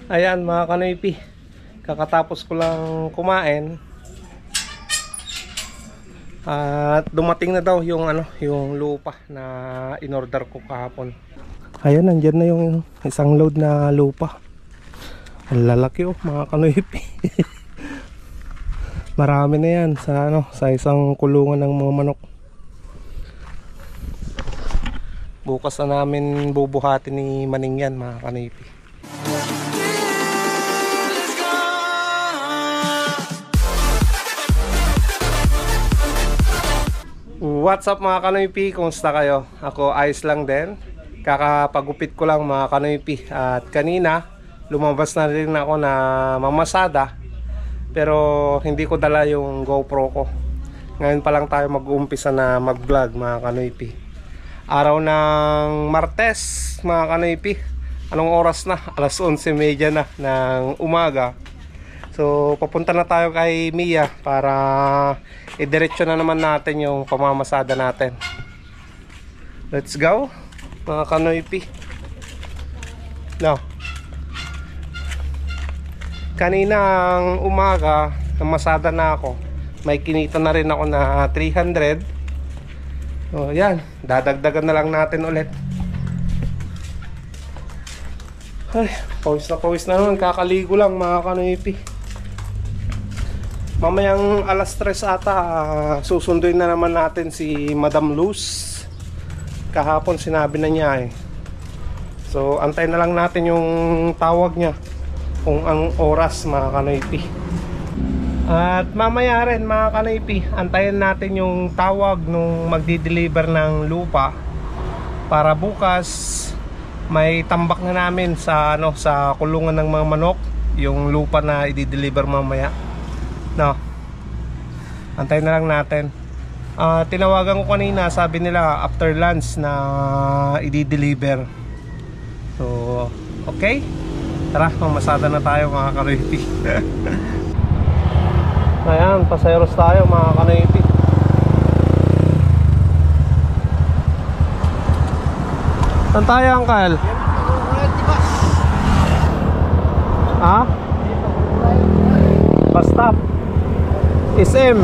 Ayan mga kanoypi, kakatapos ko lang kumain at dumating na daw yung yung lupa na in-order ko kahapon. Ayan, nandyan na yung isang load na lupa. Ang lalaki mga kanoypi. Marami na yan sa sa isang kulungan ng mga manok. Bukas na namin bubuhatin ni Maning yan mga kanoypi. What's up mga kanoypi? Kumusta kayo? Ako ayos lang din. Kakapagupit ko lang mga kanoypi. At kanina lumabas na rin ako na mamasada, pero hindi ko dala yung GoPro ko. Ngayon pa lang tayo mag-uumpisa na mag-vlog mga kanoypi. Araw ng Martes mga kanoypi. Anong oras na? Alas 11:30 na ng umaga. So papunta na tayo kay Mia para idiretso na naman natin yung pamamasada natin. Let's go mga kanoypi. Now, kaninang umaga namasada na ako. May kinita na rin ako na 300. So yan, dadagdagan na lang natin ulit. Ay, pawis na naman, kakaligo lang mga kanoypi. Mamayang alas 3 ata, susunduin na naman natin si Madam Luz. Kahapon sinabi na niya So antayin na lang natin yung tawag niya kung ang oras mga kanoypi. At mamaya rin mga kanoypi, antayin natin yung tawag nung magdi-deliver ng lupa para bukas may tambak na namin sa sa kulungan ng mga manok yung lupa na i-deliver mamaya. No. Antayin na lang natin. Tinawagan ko kanina, sabi nila after lunch na i-deliver. So, okay. Tara, mamasada na tayo mga kanoypi. Ayan, pasayeros tayo mga kanoypi. Saan tayo, Uncle? Ha? Bus stop SM.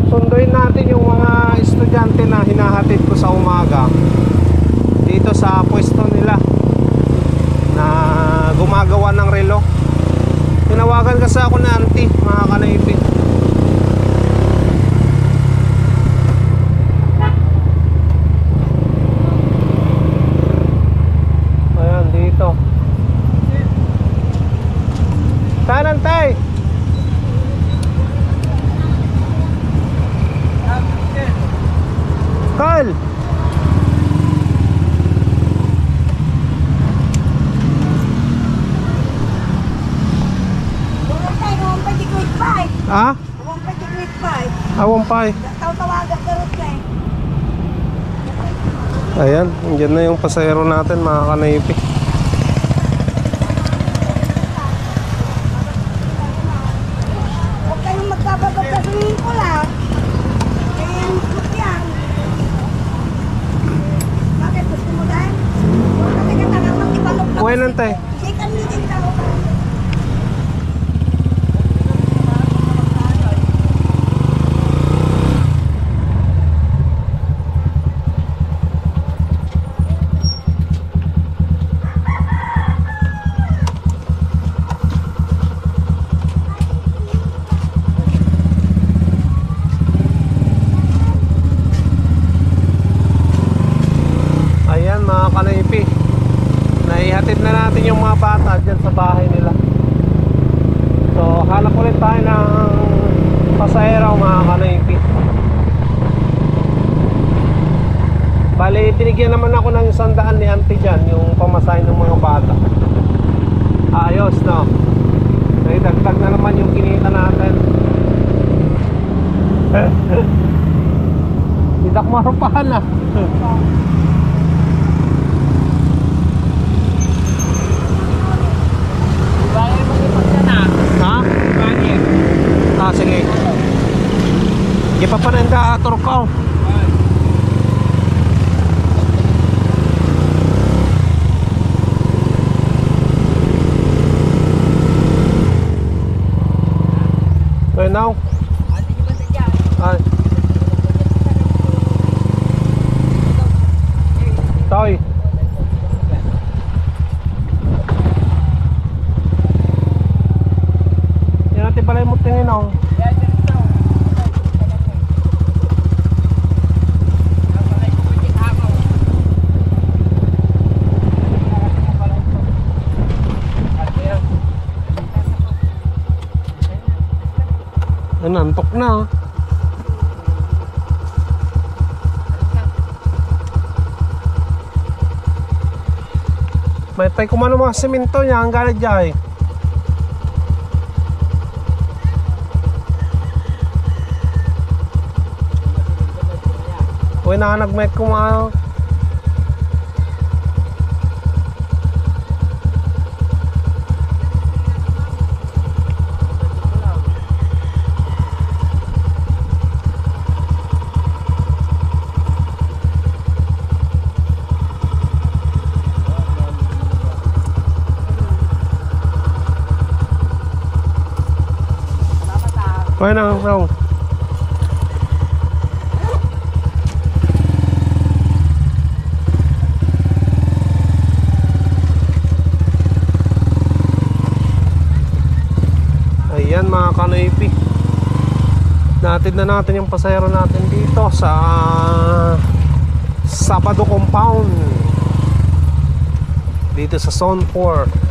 Sunduin natin yung mga estudyante na hinahatid ko sa umaga dito sa pwesto nila na gumagawa ng relo. Tinawagan kasi ako na auntie mga kanoypi. Ayan dito. Saan antay? Carl! Ha? 1 pa eh. Tawagan ka rin eh. Ayan, andyan na yung pasahero natin mga kanaypi. Huwag kayong magkababag sa swimming pool ha. Kaya yung gusto yan. Bakit gusto mo dahil? Huwag kasi ka tangang mag-ibalog na. Buhay lang tayo. Hindi ka nilin daw. Ayan mga kanaypi, naihatid na natin yung mga bata dyan sa bahay nila. So hanap ulit tayo ng pasahero mga kanaypi. Bali binigyan naman ako ng 100 ni auntie dyan, yung pamasahe ng mga bata. Ayos no. Naidagdag na naman yung kinita natin. Tidak marupahan na. Ha? Ah, sige. Di pa pa rin ka ator ko. Okay, now. Ah. Toy. Yan natin pala yung mutingin ako. Nantok na. May tayo kumano mga semento niya ang galit dyan. Uy na nagmet kumano. Uy na raw. Ayan mga kanaypi, natid na natin yung pasahero natin dito sa Sabado Compound dito sa Zone 4.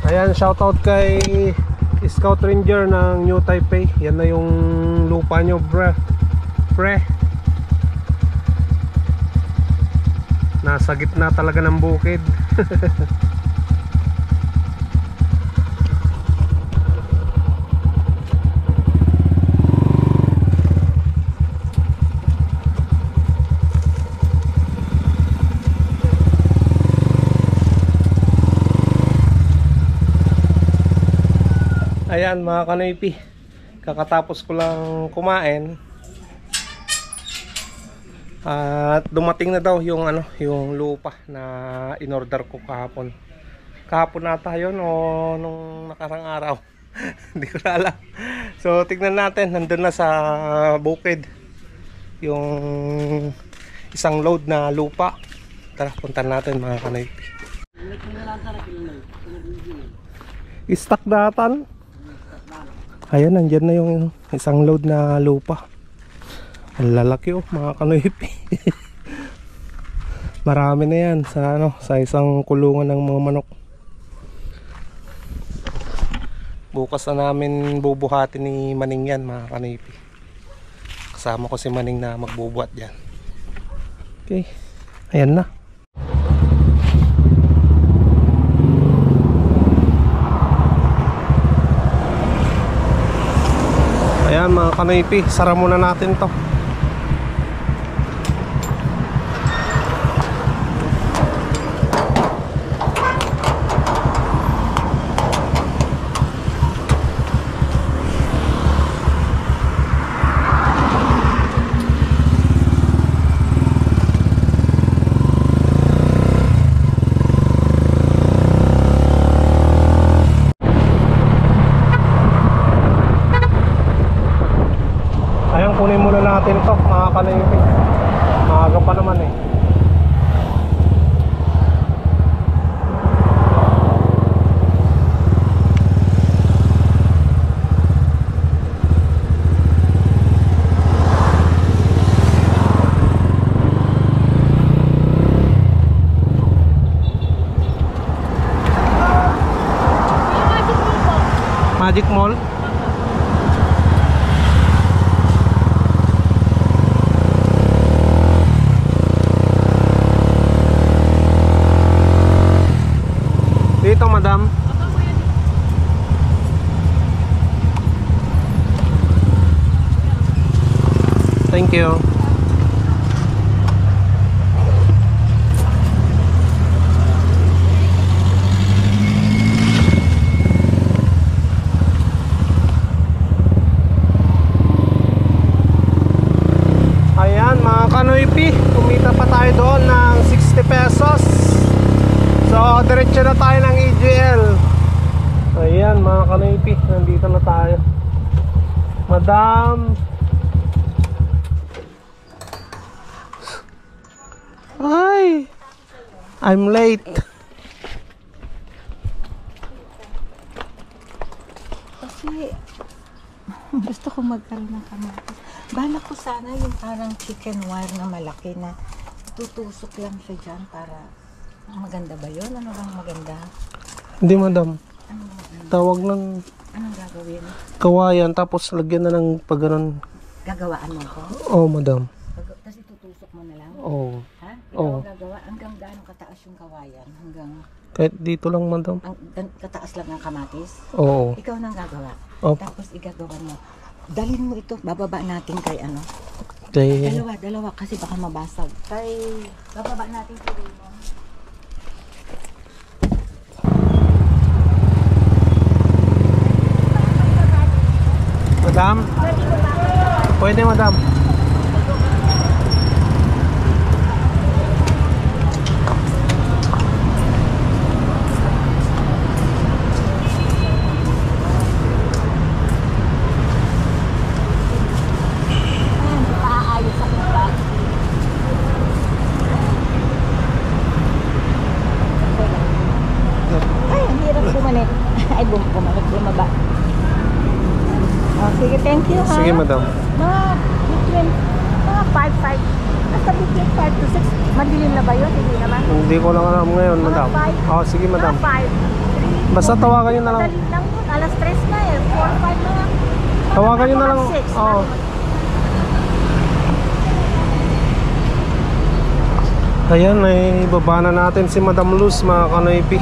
Ayan, shoutout kay Scout Ranger ng New Taipei. Yan na yung lupa nyo pre. Nasa gitna talaga ng bukid. Ayan mga kanaypi, kakatapos ko lang kumain at dumating na daw yung yung lupa na in-order ko kahapon. Kahapon nata yun o nung nakarang araw. Hindi ko na alam. So tignan natin, nandun na sa bukid yung isang load na lupa. Tara, puntan natin mga kanaypi. Istak datan. Ayan, nandyan na yung isang load na lupa. Ang lalaki oh mga kanaypi. Marami na yan sa sa isang kulungan ng mga manok. Bukas na namin bubuhatin ni Maning yan mga kanaypi. Kasama ko si Maning na magbubuhat dyan. Okay, ayan na. Ayan mga kanoypi, sara muna natin to. Kunin muna natin to mga kanoypi. Maaga pa naman eh. Magic Mall. Dito, madam. Thank you. Ayan mga kanoypi, kumita pa tayo doon ng 60 pesos. So, diretso na tayo ng EJL. Ayan mga kanoypi, nandito na tayo. Madam. Ay, I'm late. Kasi gusto ko magkaroon ng kamatis. Bala ko sana yung parang chicken wire na malaki na tutusok lang siya dyan para maganda ba yun? Ano bang maganda? Hindi madam. Ano maganda? Tawag ng Anong gagawin? kawayan tapos lagyan na ng pagganon. Gagawaan mo ko? Oh madam. Tapos itutusok mo na lang? Oh. Ha? Ikaw Oo. gagawa? Hanggang gaano kataas yung kawayan? Hanggang Kahit dito lang madam. kataas lang ng kamatis? Oo. Ikaw nang gagawa. Opo. Tapos igagawa mo. Dalhin mo ito. Bababa natin kay ano? Okay. Dalawa kasi baka mabasag. Kay bababa natin si Raymond. Madam? Pwede madam. Paayos ako ba? Ay, ang hirap bumalik. Ay, bumaba. Oh, sige, thank you ha. Sige madam. Between, mga 5. Basta between 5 to 6. Madilim na ba yun? Hindi naman. Hindi ko lang alam ngayon madam. Oh, sige madam. Mga 5. Basta tawagan niyo na lang. Madali lang yun. Alas 3 na eh. 4, 5 na lang. Tawagan niyo na lang. Mga 6. Oo. Ayan, ay baba na natin si Madam Luz mga kanoypi.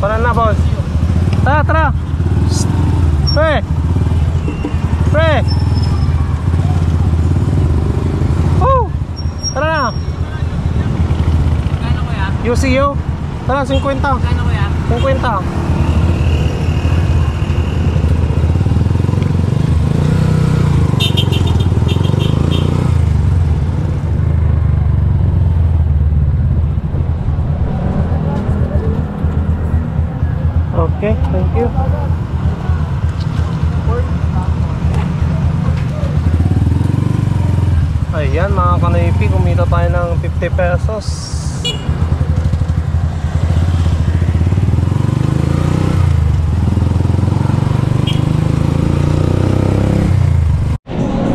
Para na boss. Tara, tara. Shh. Pre. Pre. Oh. Tara na. Kano kuya? UCU. Tara, 50. Kano kuya? 50. Okay, thank you. Ayan mga kanoypi, kumita tayo ng 50 pesos.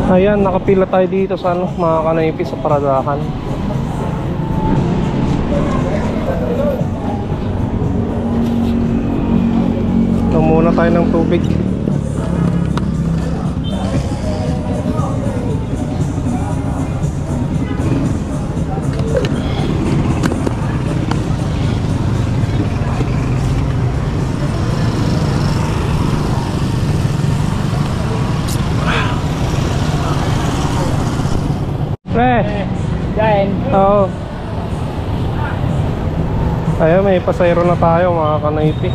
Ayan, nakapila tayo dito sa ano, mga kanaypi sa paradahan. Ito muna tayo ng tubig. Pre! Yan. Oo. Ayun, may pasayro na tayo mga kanaypi.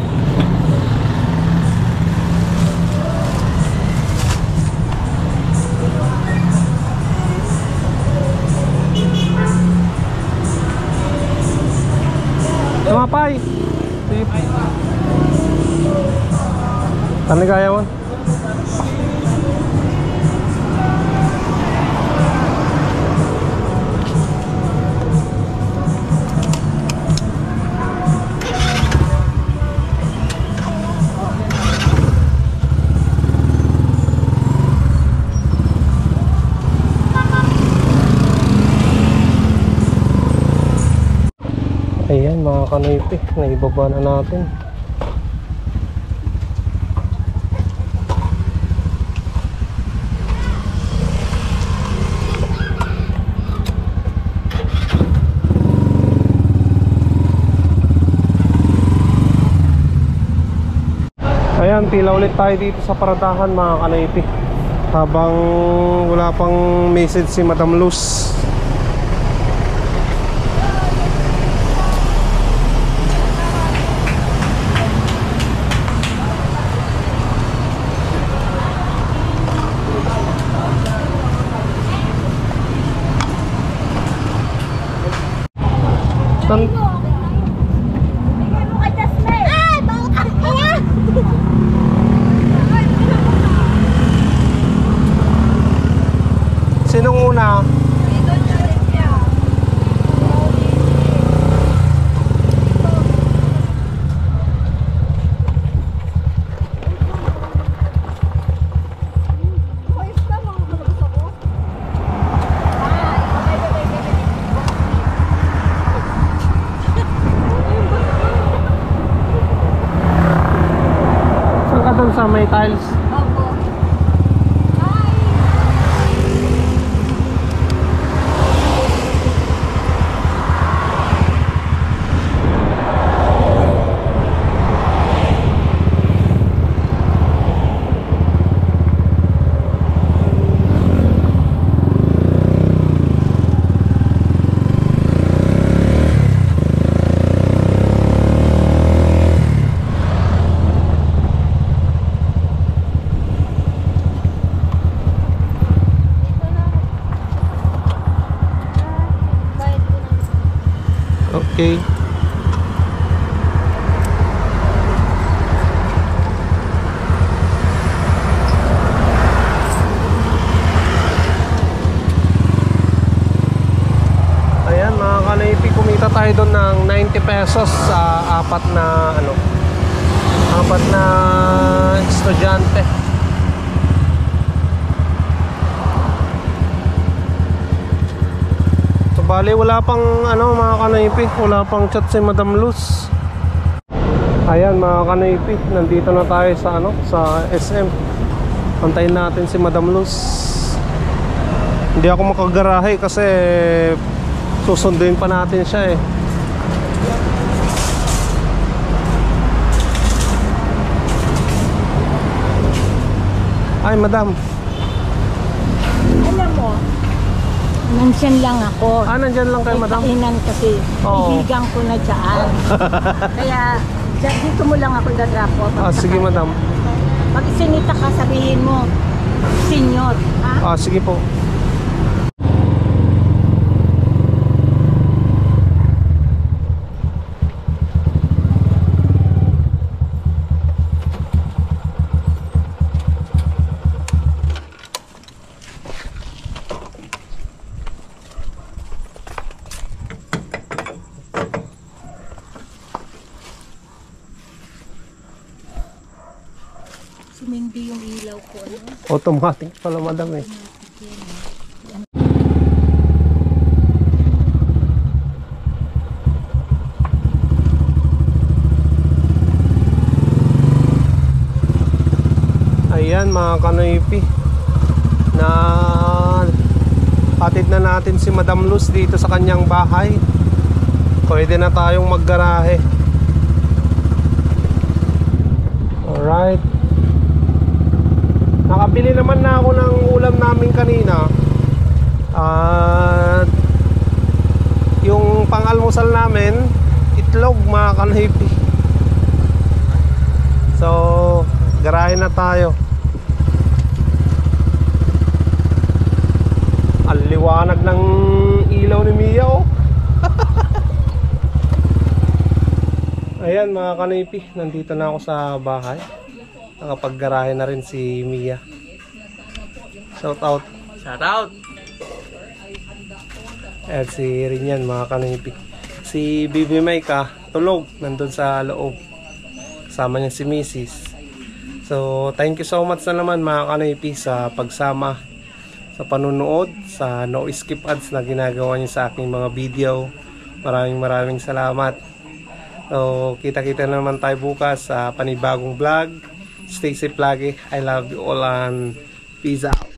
Tumapay! Ano kaya mo? Ayan mga kanaypi, naibaba na natin. Ayan, pila ulit tayo dito sa paradahan mga kanaypi. Habang wala pang message si Madam Luz. Tan Ay, bakit ang kaya? Sinong una? Saan ka dun sa may tiles? Okay. Ayan mga kanaypi, kumita tayo doon ng 90 pesos sa apat na estudyante. So bali wala pang mga kanaypi, wala pang chat si Madam Luz. Ayan mga kanaypi, nandito na tayo sa SM. Antayin natin si Madam Luz. Hindi ako makagarahe kasi susunduin pa natin siya eh. Ay madam. Alam mo, nandyan lang ako. Nandyan lang kayo madam? Kainan kasi. Oo. Ihigang ko na dyan. Kaya, dito mo lang ako dadrop off. Sige madam. Pag isinita ka, sabihin mo, senyor. Ha? Sige po. Sumindi yung ilaw ko. Automatic pala madam eh. Ayan mga kanoypi, na hatid na natin si Madam Luz dito sa kanyang bahay. Pwede na tayong maggarahe. Alright. Nakabili naman na ako ng ulam namin kanina. At yung pang-almusal namin, itlog mga kanoypi. So, garahe na tayo. Ang liwanag ng ilaw ni Mia, oh. Ayan mga kanoypi, nandito na ako sa bahay. Nakapaggarahe na rin si Mia. Shout out. Shout out. Ayan si Rinyan mga kanoypi. Si Bibi Maika tulog, nandun sa loob. Kasama niya si Mrs. So thank you so much na naman mga kanoypi sa pagsama, sa panunood, sa no skip ads na ginagawa niyo sa aking mga video. Maraming salamat. So kita-kita na naman tayo bukas sa panibagong vlog. Stay safe lagi. I love you all and peace out.